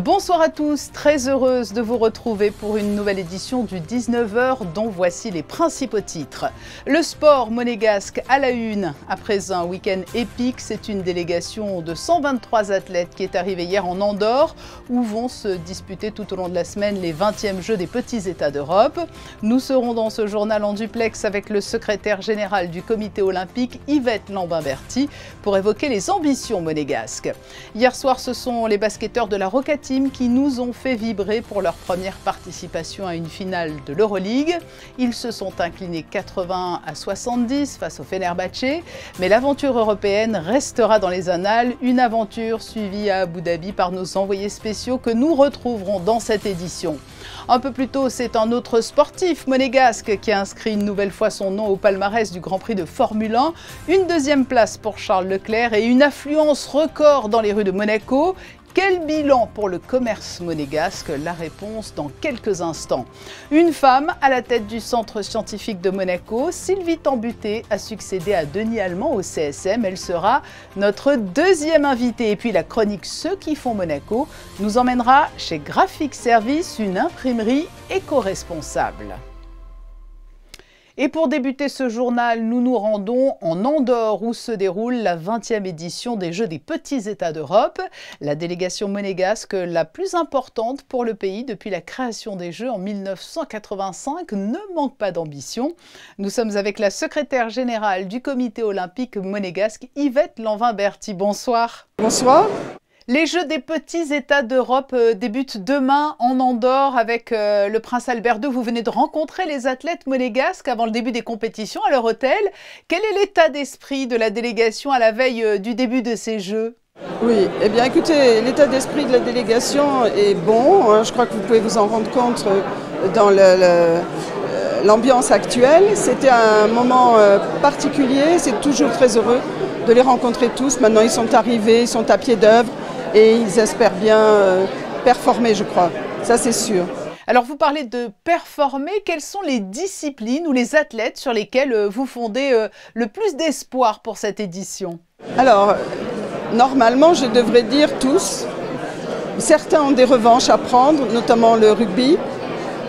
Bonsoir à tous, très heureuse de vous retrouver pour une nouvelle édition du 19h dont voici les principaux titres. Le sport monégasque à la une. Après un week-end épique, c'est une délégation de 123 athlètes qui est arrivée hier en Andorre où vont se disputer tout au long de la semaine les 20e Jeux des petits États d'Europe. Nous serons dans ce journal en duplex avec le secrétaire général du comité olympique Yvette Lambin-Berty pour évoquer les ambitions monégasques. Hier soir, ce sont les basketteurs de la Roca Team qui nous ont fait vibrer pour leur première participation à une finale de l'Euroleague. Ils se sont inclinés 80-70 face au Fenerbahçe, mais l'aventure européenne restera dans les annales, une aventure suivie à Abu Dhabi par nos envoyés spéciaux que nous retrouverons dans cette édition. Un peu plus tôt, c'est un autre sportif monégasque qui a inscrit une nouvelle fois son nom au palmarès du Grand Prix de Formule 1, une deuxième place pour Charles Leclerc et une affluence record dans les rues de Monaco. Quel bilan pour le commerce monégasque? La réponse dans quelques instants. Une femme à la tête du centre scientifique de Monaco, Sylvie Tambuté, a succédé à Denis Allemand au CSM. Elle sera notre deuxième invitée. Et puis la chronique Ceux qui font Monaco nous emmènera chez Graphic Service, une imprimerie éco-responsable. Et pour débuter ce journal, nous nous rendons en Andorre où se déroule la 20e édition des Jeux des petits États d'Europe. La délégation monégasque la plus importante pour le pays depuis la création des Jeux en 1985 ne manque pas d'ambition. Nous sommes avec la secrétaire générale du comité olympique monégasque, Yvette Lambin-Berty. Bonsoir. Bonsoir. Les Jeux des petits États d'Europe débutent demain en Andorre avec le prince Albert II. Vous venez de rencontrer les athlètes monégasques avant le début des compétitions à leur hôtel. Quel est l'état d'esprit de la délégation à la veille du début de ces Jeux? Oui, eh bien écoutez, l'état d'esprit de la délégation est bon. Hein, je crois que vous pouvez vous en rendre compte dans l'ambiance actuelle. C'était un moment particulier, c'est toujours très heureux de les rencontrer tous. Maintenant ils sont arrivés, ils sont à pied d'œuvre. Et ils espèrent bien performer, je crois. Ça, c'est sûr. Alors, vous parlez de performer. Quelles sont les disciplines ou les athlètes sur lesquels vous fondez le plus d'espoir pour cette édition? Alors, normalement, je devrais dire tous. Certains ont des revanches à prendre, notamment le rugby.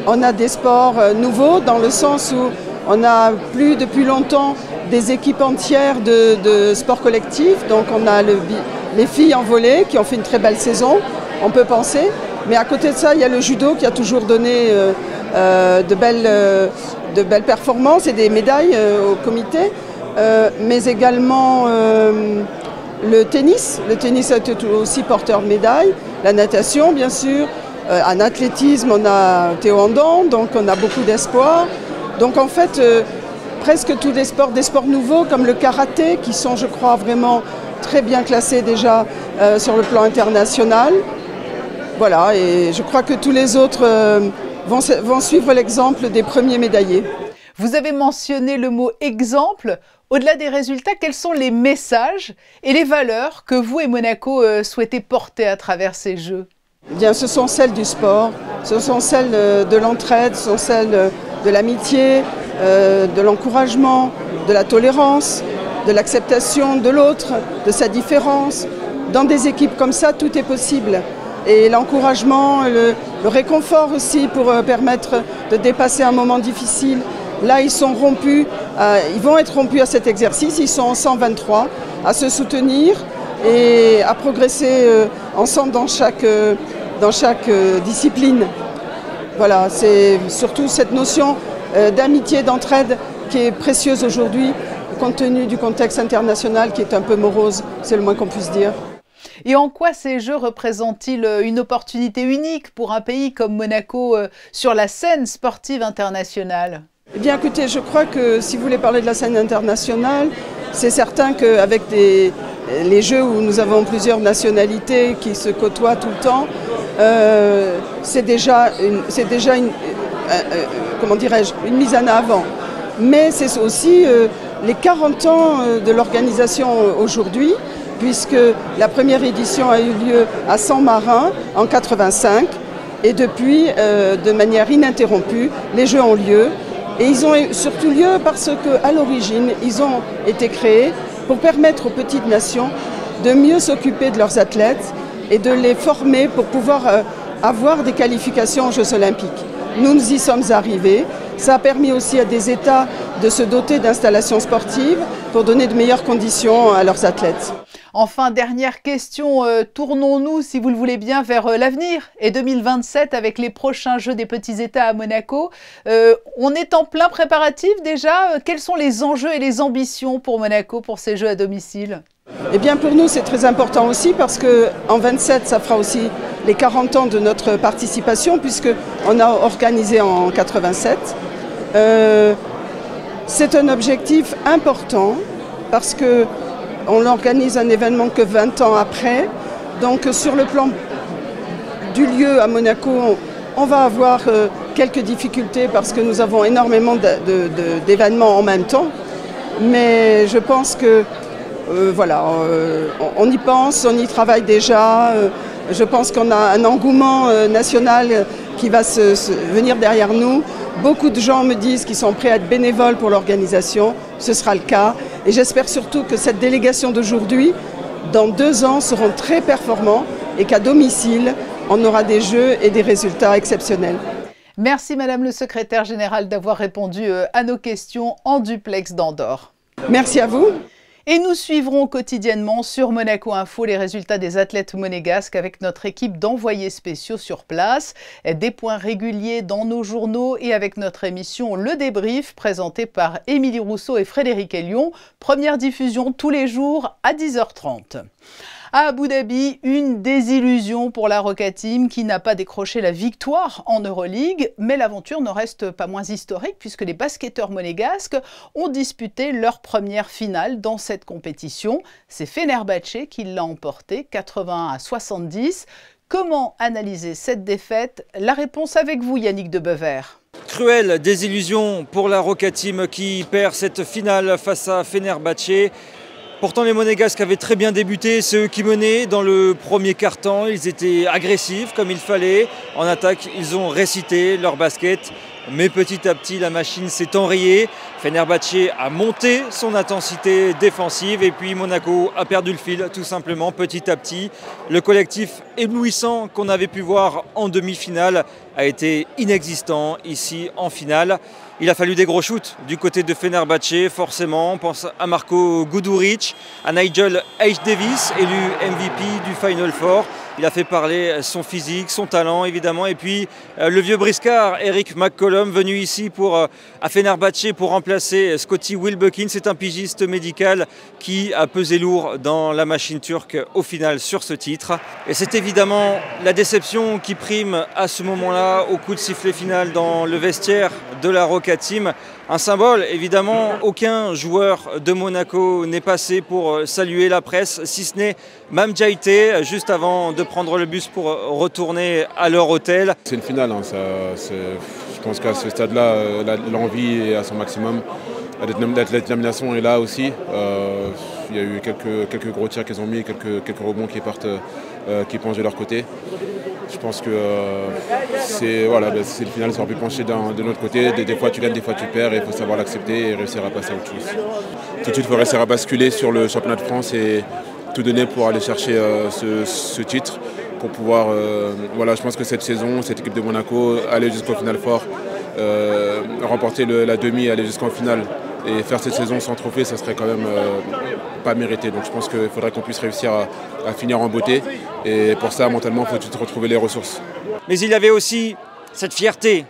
On a des sports nouveaux dans le sens où on n'a plus depuis longtemps des équipes entières de sport collectif. Donc, on a les filles en volley qui ont fait une très belle saison, on peut penser. Mais à côté de ça, il y a le judo qui a toujours donné de belles performances et des médailles au comité. Mais également le tennis. Le tennis a été aussi porteur de médailles. La natation, bien sûr. En athlétisme, on a Théo Andan, donc on a beaucoup d'espoir. Donc en fait, presque tous des sports nouveaux comme le karaté, qui sont, je crois, vraiment très bien classés déjà sur le plan international. Voilà, et je crois que tous les autres vont suivre l'exemple des premiers médaillés. Vous avez mentionné le mot exemple. Au-delà des résultats, quels sont les messages et les valeurs que vous et Monaco souhaitez porter à travers ces Jeux? Eh bien, ce sont celles du sport, ce sont celles de l'entraide, ce sont celles de l'amitié, de l'encouragement, de la tolérance, de l'acceptation de l'autre, de sa différence. Dans des équipes comme ça, tout est possible. Et l'encouragement, le réconfort aussi pour permettre de dépasser un moment difficile. Là, ils sont rompus, ils vont être rompus à cet exercice, ils sont en 123 à se soutenir et à progresser ensemble dans chaque discipline. Voilà, c'est surtout cette notion d'amitié, d'entraide qui est précieuse aujourd'hui, compte tenu du contexte international qui est un peu morose, c'est le moins qu'on puisse dire. Et en quoi ces Jeux représentent-ils une opportunité unique pour un pays comme Monaco sur la scène sportive internationale? Eh bien écoutez, je crois que si vous voulez parler de la scène internationale, c'est certain qu'avec les Jeux où nous avons plusieurs nationalités qui se côtoient tout le temps, c'est déjà comment dirais-je, une mise en avant. Mais c'est aussi les 40 ans de l'organisation aujourd'hui, puisque la première édition a eu lieu à Saint-Marin en 85 et depuis, de manière ininterrompue, les Jeux ont lieu. Et ils ont surtout lieu parce qu'à l'origine, ils ont été créés pour permettre aux petites nations de mieux s'occuper de leurs athlètes et de les former pour pouvoir avoir des qualifications aux Jeux Olympiques. Nous y sommes arrivés. Ça a permis aussi à des États de se doter d'installations sportives pour donner de meilleures conditions à leurs athlètes. Enfin, dernière question, tournons-nous, si vous le voulez bien, vers l'avenir et 2027 avec les prochains Jeux des petits États à Monaco. On est en plein préparatif déjà. Quels sont les enjeux et les ambitions pour Monaco pour ces Jeux à domicile? Eh bien pour nous c'est très important aussi parce qu'en 27 ça fera aussi les 40 ans de notre participation puisqu'on a organisé en 87. C'est un objectif important parce qu'on organise un événement que 20 ans après. Donc sur le plan du lieu à Monaco, on va avoir quelques difficultés parce que nous avons énormément d'événements en même temps. Mais je pense que voilà, on y pense, on y travaille déjà. Je pense qu'on a un engouement national qui va venir derrière nous. Beaucoup de gens me disent qu'ils sont prêts à être bénévoles pour l'organisation. Ce sera le cas. Et j'espère surtout que cette délégation d'aujourd'hui, dans 2 ans, seront très performants et qu'à domicile, on aura des jeux et des résultats exceptionnels. Merci Madame le Secrétaire Général d'avoir répondu à nos questions en duplex d'Andorre. Merci à vous. Et nous suivrons quotidiennement sur Monaco Info les résultats des athlètes monégasques avec notre équipe d'envoyés spéciaux sur place. Des points réguliers dans nos journaux et avec notre émission Le Débrief présentée par Émilie Rousseau et Frédéric Elion. Première diffusion tous les jours à 10h30. À Abu Dhabi, une désillusion pour la Roca Team qui n'a pas décroché la victoire en Euroleague, mais l'aventure ne reste pas moins historique puisque les basketteurs monégasques ont disputé leur première finale dans cette compétition. C'est Fenerbahçe qui l'a emporté 80-70. Comment analyser cette défaite? La réponse avec vous, Yannick de Beuvert. Cruelle désillusion pour la Roca Team qui perd cette finale face à Fenerbahçe. Pourtant les Monégasques avaient très bien débuté, c'est eux qui menaient dans le premier quart-temps, ils étaient agressifs comme il fallait. En attaque, ils ont récité leur basket, mais petit à petit la machine s'est enrayée. Fenerbahçe a monté son intensité défensive et puis Monaco a perdu le fil tout simplement petit à petit. Le collectif éblouissant qu'on avait pu voir en demi-finale a été inexistant ici en finale. Il a fallu des gros shoots du côté de Fenerbahçe, forcément. On pense à Marko Guduric, à Nigel H. Davis, élu MVP du Final Four. Il a fait parler son physique, son talent évidemment. Et puis le vieux briscard, Eric McCollum, venu ici à Fenerbahçe pour remplacer Scotty Wilbekin. C'est un pigiste médical qui a pesé lourd dans la machine turque au final sur ce titre. Et c'est évidemment la déception qui prime à ce moment-là au coup de sifflet final dans le vestiaire de la Roca Team. Un symbole, évidemment, aucun joueur de Monaco n'est passé pour saluer la presse, si ce n'est Mam Jaité, juste avant de prendre le bus pour retourner à leur hôtel. C'est une finale, hein, je pense qu'à ce stade-là, l'envie est à son maximum. La détermination est là aussi. Il y a eu quelques gros tirs qu'ils ont mis, quelques rebonds qui penchent de leur côté. Je pense que c'est le final, ça aurait pu pencher de notre côté. Des fois tu gagnes, des fois tu perds et il faut savoir l'accepter et réussir à passer à autre chose. Tout de suite, il faut réussir à basculer sur le championnat de France et tout donner pour aller chercher ce titre. Pour pouvoir, je pense que cette saison, cette équipe de Monaco, aller jusqu'au Final Four, remporter la demi, aller jusqu'en finale et faire cette saison sans trophée, ça serait quand même pas mérité. Donc je pense qu'il faudrait qu'on puisse réussir à finir en beauté. Et pour ça, mentalement, il faut tout de suite retrouver les ressources. Mais il y avait aussi cette fierté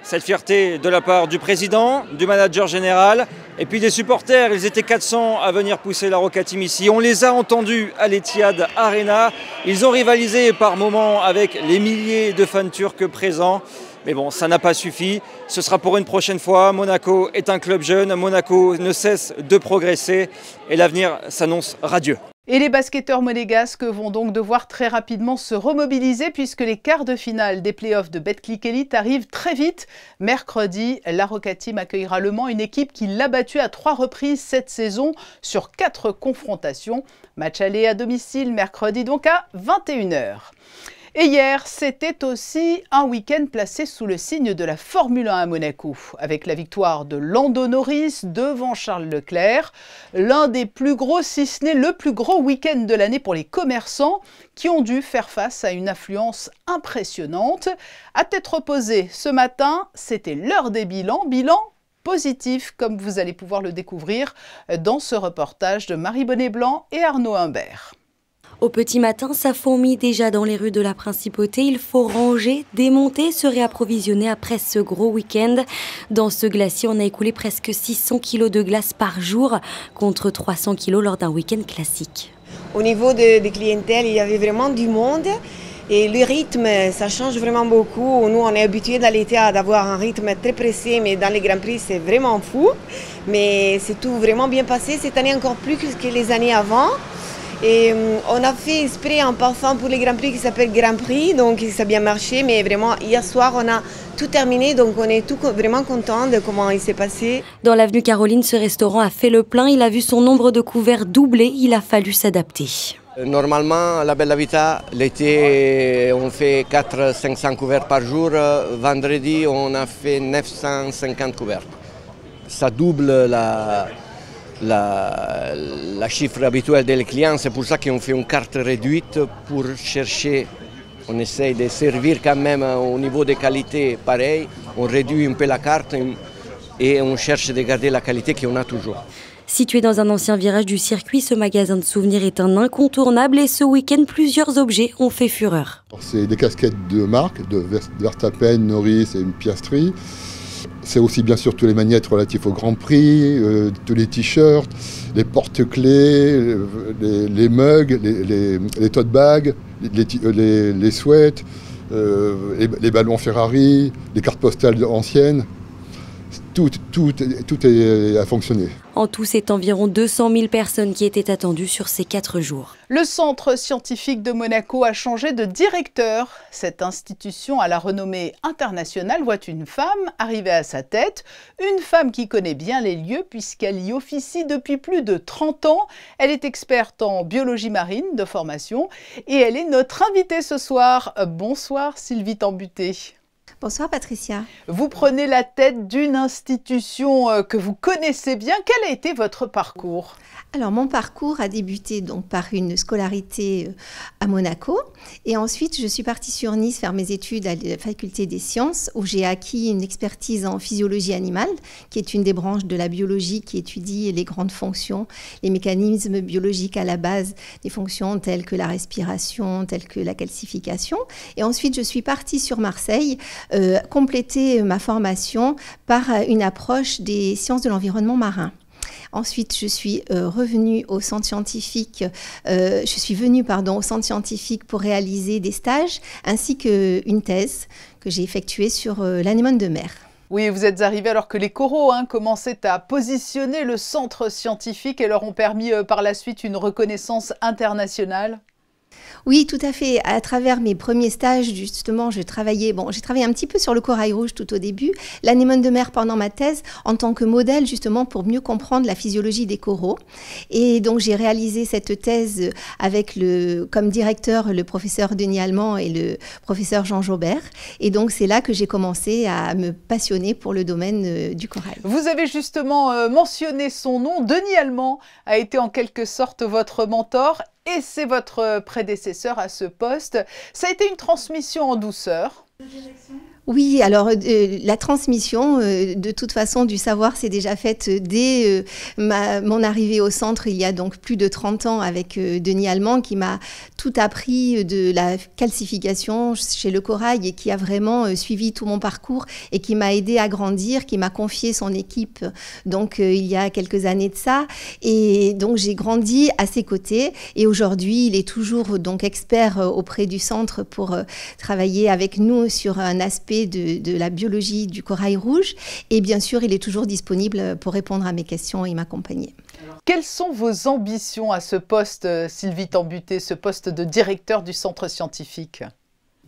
de la part du président, du manager général et puis des supporters. Ils étaient 400 à venir pousser la Roca Team ici. On les a entendus à l'Etihad Arena. Ils ont rivalisé par moments avec les milliers de fans turcs présents. Mais bon, ça n'a pas suffi. Ce sera pour une prochaine fois. Monaco est un club jeune. Monaco ne cesse de progresser et l'avenir s'annonce radieux. Et les basketteurs monégasques vont donc devoir très rapidement se remobiliser puisque les quarts de finale des playoffs de Betclic Elite arrivent très vite. Mercredi, la Roca Team accueillera Le Mans, une équipe qui l'a battue à 3 reprises cette saison sur 4 confrontations. Match aller à domicile mercredi donc à 21 h. Et hier, c'était aussi un week-end placé sous le signe de la Formule 1 à Monaco, avec la victoire de Lando Norris devant Charles Leclerc, l'un des plus gros, si ce n'est le plus gros week-end de l'année pour les commerçants qui ont dû faire face à une affluence impressionnante. À tête reposée, ce matin, c'était l'heure des bilans, bilan positif, comme vous allez pouvoir le découvrir dans ce reportage de Marie Bonnet-Blanc et Arnaud Humbert. Au petit matin, ça fourmille déjà dans les rues de la Principauté. Il faut ranger, démonter, se réapprovisionner après ce gros week-end. Dans ce glacier, on a écoulé presque 600 kg de glace par jour, contre 300 kg lors d'un week-end classique. Au niveau des clientèles, il y avait vraiment du monde. Et le rythme, ça change vraiment beaucoup. Nous, on est habitués dans l'été d'avoir un rythme très pressé, mais dans les Grands Prix, c'est vraiment fou. Mais c'est tout vraiment bien passé. Cette année, encore plus que les années avant. Et on a fait exprès un parfum pour les Grands Prix qui s'appelle Grand Prix, donc ça a bien marché. Mais vraiment, hier soir, on a tout terminé, donc on est vraiment content de comment il s'est passé. Dans l'avenue Caroline, ce restaurant a fait le plein. Il a vu son nombre de couverts doubler. Il a fallu s'adapter. Normalement, la Bella Vita, l'été, on fait 400-500 couverts par jour. Vendredi, on a fait 950 couverts. Ça double la chiffre habituelle des clients. C'est pour ça qu'on fait une carte réduite pour chercher. On essaye de servir quand même au niveau des qualités pareil. On réduit un peu la carte et on cherche de garder la qualité qu'on a toujours. Situé dans un ancien virage du circuit, ce magasin de souvenirs est un incontournable et ce week-end, plusieurs objets ont fait fureur. C'est des casquettes de marque, de Verstappen, Norris et Piastri. C'est aussi bien sûr tous les magnettes relatifs au Grand Prix, tous les t-shirts, les porte-clés, les mugs, les tote bags, les sweats, les ballons Ferrari, les cartes postales anciennes. Tout a fonctionné. En tout, c'est environ 200 000 personnes qui étaient attendues sur ces 4 jours. Le Centre scientifique de Monaco a changé de directeur. Cette institution à la renommée internationale voit une femme arriver à sa tête. Une femme qui connaît bien les lieux puisqu'elle y officie depuis plus de 30 ans. Elle est experte en biologie marine de formation et elle est notre invitée ce soir. Bonsoir Sylvie Tambuté. Bonsoir Patricia. Vous prenez la tête d'une institution que vous connaissez bien. Quel a été votre parcours ? Alors mon parcours a débuté donc par une scolarité à Monaco et ensuite je suis partie sur Nice faire mes études à la faculté des sciences où j'ai acquis une expertise en physiologie animale qui est une des branches de la biologie qui étudie les grandes fonctions, les mécanismes biologiques à la base des fonctions telles que la respiration, telles que la calcification. Et ensuite je suis partie sur Marseille compléter ma formation par une approche des sciences de l'environnement marin. Ensuite, je suis revenue au centre scientifique, au centre scientifique pour réaliser des stages ainsi qu'une thèse que j'ai effectuée sur l'anémone de mer. Oui, vous êtes arrivé alors que les coraux commençaient à positionner le centre scientifique et leur ont permis par la suite une reconnaissance internationale. Oui, tout à fait. À travers mes premiers stages, justement, j'ai travaillé un petit peu sur le corail rouge tout au début, l'anémone de mer pendant ma thèse, en tant que modèle, justement, pour mieux comprendre la physiologie des coraux. Et donc, j'ai réalisé cette thèse avec comme directeur le professeur Denis Allemand et le professeur Jean Jaubert. Et donc, c'est là que j'ai commencé à me passionner pour le domaine du corail. Vous avez justement mentionné son nom. Denis Allemand a été en quelque sorte votre mentor. Et c'est votre prédécesseur à ce poste. Ça a été une transmission en douceur. Oui, alors la transmission, de toute façon, du savoir s'est déjà faite dès mon arrivée au centre, il y a donc plus de 30 ans, avec Denis Allemand, qui m'a tout appris de la calcification chez le corail et qui a vraiment suivi tout mon parcours et qui m'a aidé à grandir, qui m'a confié son équipe donc il y a quelques années de ça. Et donc j'ai grandi à ses côtés et aujourd'hui, il est toujours donc expert auprès du centre pour travailler avec nous sur un aspect de la biologie du corail rouge et bien sûr il est toujours disponible pour répondre à mes questions et m'accompagner. Quelles sont vos ambitions à ce poste, Sylvie Tambuté, ce poste de directeur du centre scientifique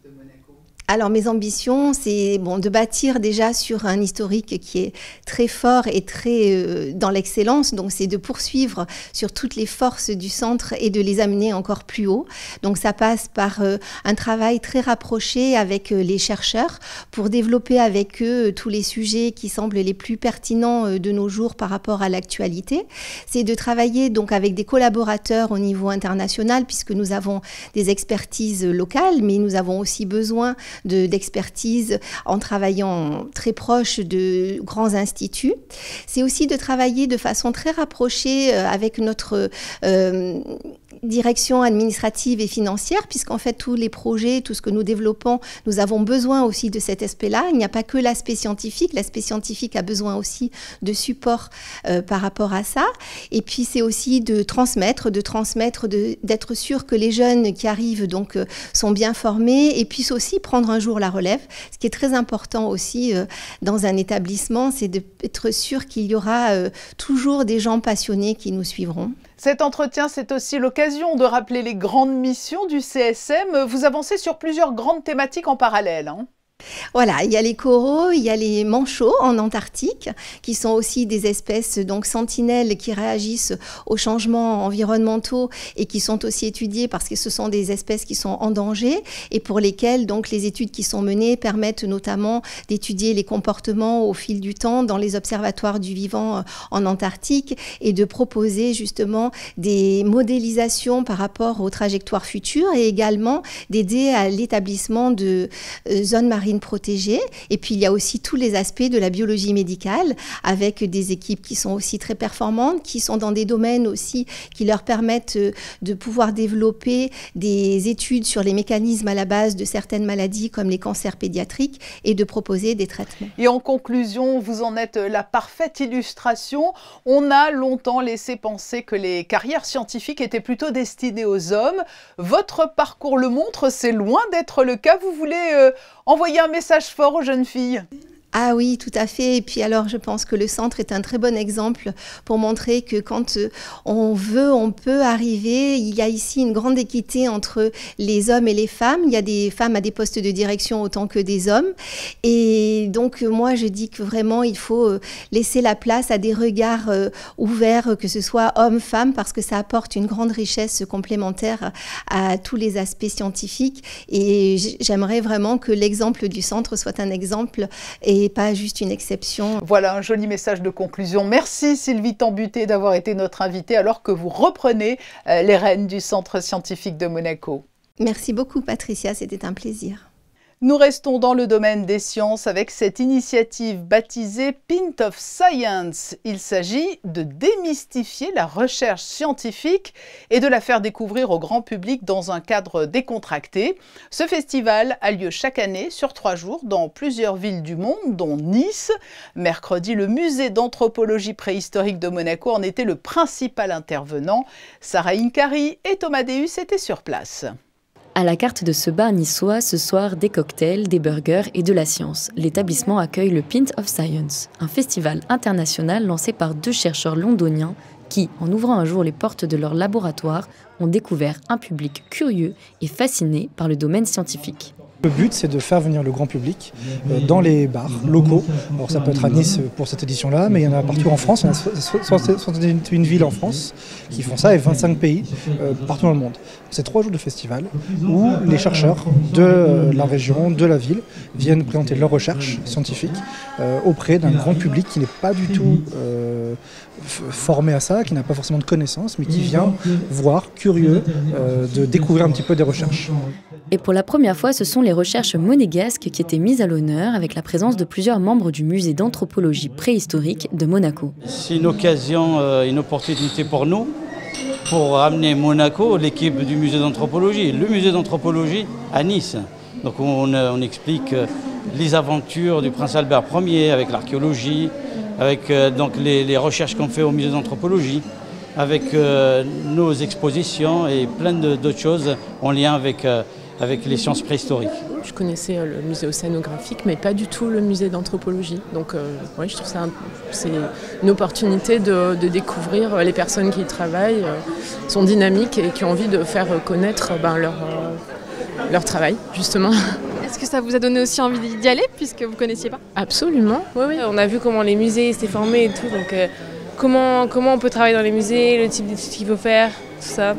de Monaco ? Alors mes ambitions, c'est de bâtir déjà sur un historique qui est très fort et très dans l'excellence. Donc c'est de poursuivre sur toutes les forces du centre et de les amener encore plus haut. Donc ça passe par un travail très rapproché avec les chercheurs pour développer avec eux tous les sujets qui semblent les plus pertinents de nos jours par rapport à l'actualité. C'est de travailler donc avec des collaborateurs au niveau international puisque nous avons des expertises locales, mais nous avons aussi besoin d'expertise en travaillant très proche de grands instituts. C'est aussi de travailler de façon très rapprochée avec notre direction administrative et financière, puisqu'en fait tous les projets, tout ce que nous développons, nous avons besoin aussi de cet aspect-là. Il n'y a pas que l'aspect scientifique a besoin aussi de support par rapport à ça. Et puis c'est aussi de transmettre, d'être sûr que les jeunes qui arrivent donc sont bien formés et puissent aussi prendre un jour la relève. Ce qui est très important aussi dans un établissement, c'est d'être sûr qu'il y aura toujours des gens passionnés qui nous suivront. Cet entretien, c'est aussi l'occasion de rappeler les grandes missions du CSM. Vous avancez sur plusieurs grandes thématiques en parallèle, hein. Voilà, il y a les coraux, il y a les manchots en Antarctique, qui sont aussi des espèces donc sentinelles qui réagissent aux changements environnementaux et qui sont aussi étudiées parce que ce sont des espèces qui sont en danger et pour lesquelles donc les études qui sont menées permettent notamment d'étudier les comportements au fil du temps dans les observatoires du vivant en Antarctique et de proposer justement des modélisations par rapport aux trajectoires futures et également d'aider à l'établissement de zones marines protégées. Et puis il y a aussi tous les aspects de la biologie médicale avec des équipes qui sont aussi très performantes, qui sont dans des domaines aussi qui leur permettent de pouvoir développer des études sur les mécanismes à la base de certaines maladies comme les cancers pédiatriques et de proposer des traitements. Et en conclusion, vous en êtes la parfaite illustration. On a longtemps laissé penser que les carrières scientifiques étaient plutôt destinées aux hommes. Votre parcours le montre, c'est loin d'être le cas. Vous voulez envoyer un message fort aux jeunes filles? Ah oui, tout à fait. Et puis alors, je pense que le centre est un très bon exemple pour montrer que quand on veut, on peut arriver. Il y a ici une grande équité entre les hommes et les femmes. Il y a des femmes à des postes de direction autant que des hommes. Et donc, moi, je dis que vraiment, il faut laisser la place à des regards ouverts, que ce soit hommes-femmes, parce que ça apporte une grande richesse complémentaire à tous les aspects scientifiques. Et j'aimerais vraiment que l'exemple du centre soit un exemple et pas juste une exception. Voilà un joli message de conclusion. Merci Sylvie Tambuté d'avoir été notre invitée alors que vous reprenez les rênes du Centre scientifique de Monaco. Merci beaucoup Patricia, c'était un plaisir. Nous restons dans le domaine des sciences avec cette initiative baptisée Pint of Science. Il s'agit de démystifier la recherche scientifique et de la faire découvrir au grand public dans un cadre décontracté. Ce festival a lieu chaque année sur 3 jours dans plusieurs villes du monde, dont Nice. Mercredi, le musée d'anthropologie préhistorique de Monaco en était le principal intervenant. Sarah Inkari et Thomas Deus étaient sur place. À la carte de ce bar niçois, ce soir, des cocktails, des burgers et de la science. L'établissement accueille le Pint of Science, un festival international lancé par 2 chercheurs londoniens qui, en ouvrant un jour les portes de leur laboratoire, ont découvert un public curieux et fasciné par le domaine scientifique. Le but, c'est de faire venir le grand public dans les bars locaux. Alors ça peut être à Nice pour cette édition-là, mais il y en a partout en France. Il y en a 61 villes en France qui font ça et 25 pays partout dans le monde. C'est 3 jours de festival où les chercheurs de la région, de la ville, viennent présenter leurs recherches scientifiques auprès d'un grand public qui n'est pas du tout formé à ça, qui n'a pas forcément de connaissances, mais qui vient voir, curieux, de découvrir un petit peu des recherches. Et pour la première fois, ce sont les recherches monégasques qui étaient mises à l'honneur avec la présence de plusieurs membres du musée d'anthropologie préhistorique de Monaco. C'est une occasion, une opportunité pour nous, pour amener Monaco, l'équipe du musée d'anthropologie, le musée d'anthropologie à Nice. Donc on explique les aventures du prince Albert Ier avec l'archéologie, avec donc les recherches qu'on fait au musée d'anthropologie, avec nos expositions et plein d'autres choses en lien avec les sciences préhistoriques. Je connaissais le musée océanographique, mais pas du tout le musée d'anthropologie. Donc ouais, je trouve ça c'est une opportunité de découvrir les personnes qui y travaillent, sont dynamiques et qui ont envie de faire connaître leur travail, justement. Est-ce que ça vous a donné aussi envie d'y aller puisque vous ne connaissiez pas? Absolument, oui. On a vu comment les musées s'étaient formés et tout, donc comment on peut travailler dans les musées, le type d'études qu'il faut faire, tout ça,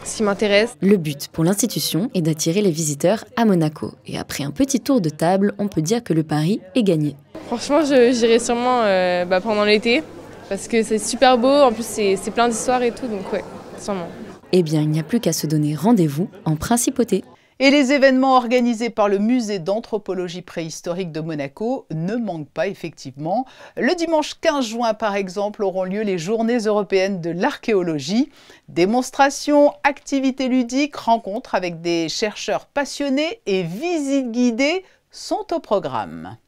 ce qui m'intéresse. Le but pour l'institution est d'attirer les visiteurs à Monaco. Et après un petit tour de table, on peut dire que le pari est gagné. Franchement, j'irai sûrement pendant l'été, parce que c'est super beau, en plus c'est plein d'histoires et tout, donc ouais, sûrement. Eh bien, il n'y a plus qu'à se donner rendez-vous en principauté. Et les événements organisés par le musée d'anthropologie préhistorique de Monaco ne manquent pas effectivement. Le dimanche 15 juin, par exemple, auront lieu les Journées européennes de l'archéologie. Démonstrations, activités ludiques, rencontres avec des chercheurs passionnés et visites guidées sont au programme.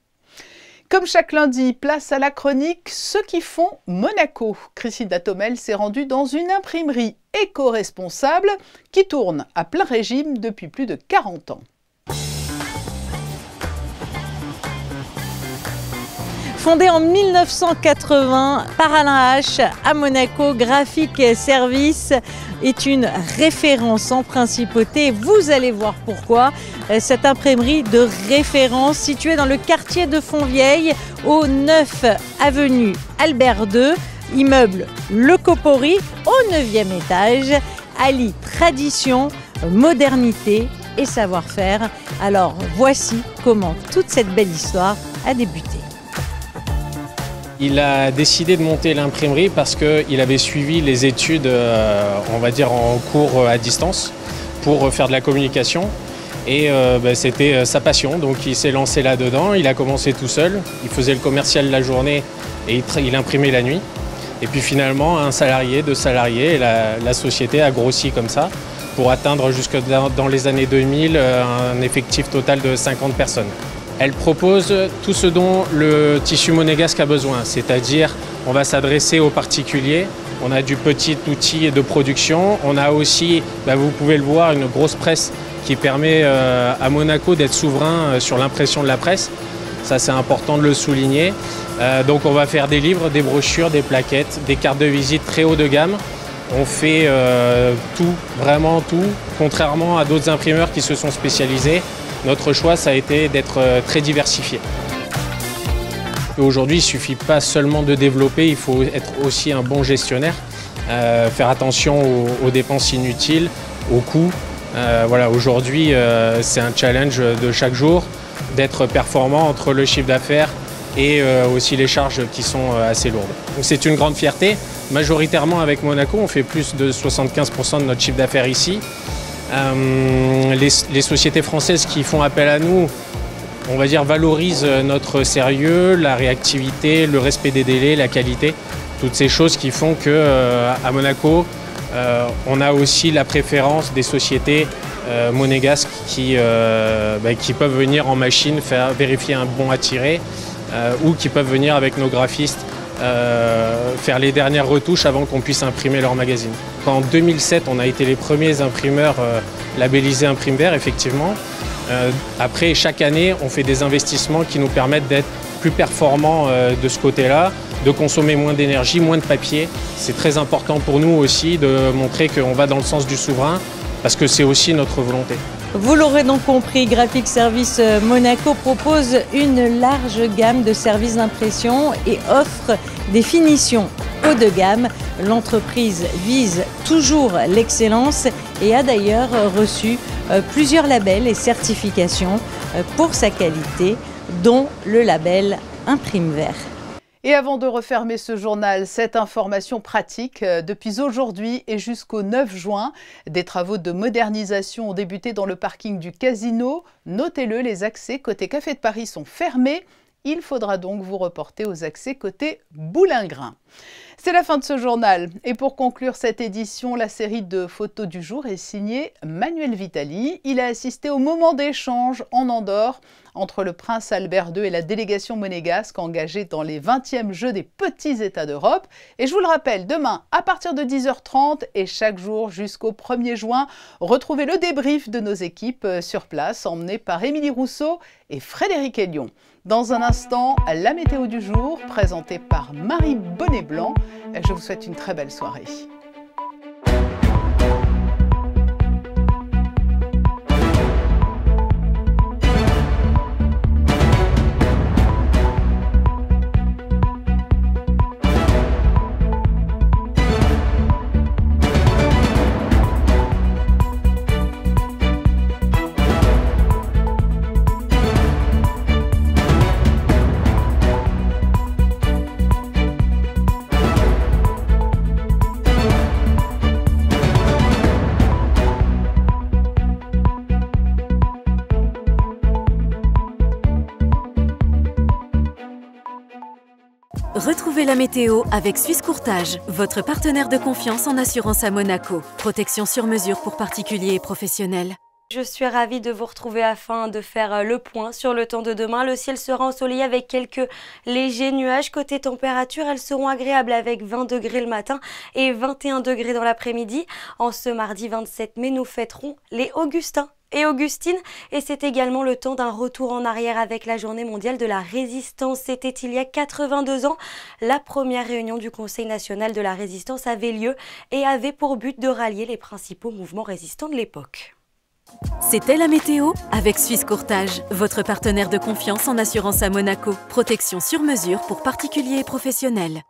Comme chaque lundi, place à la chronique « Ceux qui font Monaco ». Christine Datomel s'est rendue dans une imprimerie éco-responsable qui tourne à plein régime depuis plus de 40 ans. Fondée en 1980 par Alain H à Monaco, Graphic Service est une référence en principauté. Vous allez voir pourquoi. Cette imprimerie de référence située dans le quartier de Fontvieille, au 9 avenue Albert II, immeuble Le Copori, au 9e étage, allie tradition, modernité et savoir-faire. Alors voici comment toute cette belle histoire a débuté. Il a décidé de monter l'imprimerie parce qu'il avait suivi les études, on va dire, en cours à distance pour faire de la communication. Et c'était sa passion, donc il s'est lancé là-dedans. Il a commencé tout seul, il faisait le commercial la journée et il imprimait la nuit. Et puis finalement, un salarié, 2 salariés, et la société a grossi comme ça pour atteindre jusque dans les années 2000 un effectif total de 50 personnes. Elle propose tout ce dont le tissu monégasque a besoin, c'est-à-dire on va s'adresser aux particuliers, on a du petit outil de production, on a aussi, vous pouvez le voir, une grosse presse qui permet à Monaco d'être souverain sur l'impression de la presse. Ça c'est important de le souligner. Donc on va faire des livres, des brochures, des plaquettes, des cartes de visite très haut de gamme. On fait tout, vraiment tout, contrairement à d'autres imprimeurs qui se sont spécialisés. Notre choix, ça a été d'être très diversifié. Aujourd'hui, il ne suffit pas seulement de développer, il faut être aussi un bon gestionnaire, faire attention aux dépenses inutiles, aux coûts. Voilà, aujourd'hui, c'est un challenge de chaque jour d'être performant entre le chiffre d'affaires et aussi les charges qui sont assez lourdes. Donc c'est une grande fierté. Majoritairement avec Monaco, on fait plus de 75% de notre chiffre d'affaires ici. Les sociétés françaises qui font appel à nous, on va dire, valorisent notre sérieux, la réactivité, le respect des délais, la qualité. Toutes ces choses qui font qu'à Monaco, on a aussi la préférence des sociétés monégasques qui peuvent venir en machine vérifier un bon à tirer ou qui peuvent venir avec nos graphistes faire les dernières retouches avant qu'on puisse imprimer leur magazine. En 2007, on a été les premiers imprimeurs labellisés Imprime Vert, effectivement. Après, chaque année, on fait des investissements qui nous permettent d'être plus performants de ce côté-là, de consommer moins d'énergie, moins de papier. C'est très important pour nous aussi de montrer qu'on va dans le sens du souverain, parce que c'est aussi notre volonté. Vous l'aurez donc compris, Graphic Service Monaco propose une large gamme de services d'impression et offre des finitions haut de gamme. L'entreprise vise toujours l'excellence et a d'ailleurs reçu plusieurs labels et certifications pour sa qualité, dont le label Imprime Vert. Et avant de refermer ce journal, cette information pratique, depuis aujourd'hui et jusqu'au 9 juin, des travaux de modernisation ont débuté dans le parking du casino. Notez-le, les accès côté Café de Paris sont fermés. Il faudra donc vous reporter aux accès côté Boulingrin. C'est la fin de ce journal. Et pour conclure cette édition, la série de photos du jour est signée Manuel Vitali. Il a assisté au moment d'échange en Andorre entre le prince Albert II et la délégation monégasque engagée dans les 20e Jeux des petits États d'Europe. Et je vous le rappelle, demain à partir de 10h30 et chaque jour jusqu'au 1er juin, retrouvez le débrief de nos équipes sur place, emmenées par Émilie Rousseau et Frédéric Elion. Dans un instant, la météo du jour, présentée par Marie Bonnet-Blanc. Je vous souhaite une très belle soirée. Retrouvez la météo avec Suisse Courtage, votre partenaire de confiance en assurance à Monaco. Protection sur mesure pour particuliers et professionnels. Je suis ravie de vous retrouver afin de faire le point sur le temps de demain. Le ciel sera ensoleillé avec quelques légers nuages. Côté température, elles seront agréables avec 20 degrés le matin et 21 degrés dans l'après-midi. En ce mardi 27 mai, nous fêterons les Augustins et Augustine, et c'est également le temps d'un retour en arrière avec la journée mondiale de la résistance. C'était il y a 82 ans. La première réunion du Conseil national de la résistance avait lieu et avait pour but de rallier les principaux mouvements résistants de l'époque. C'était la météo avec Suisse Courtage, votre partenaire de confiance en assurance à Monaco. Protection sur mesure pour particuliers et professionnels.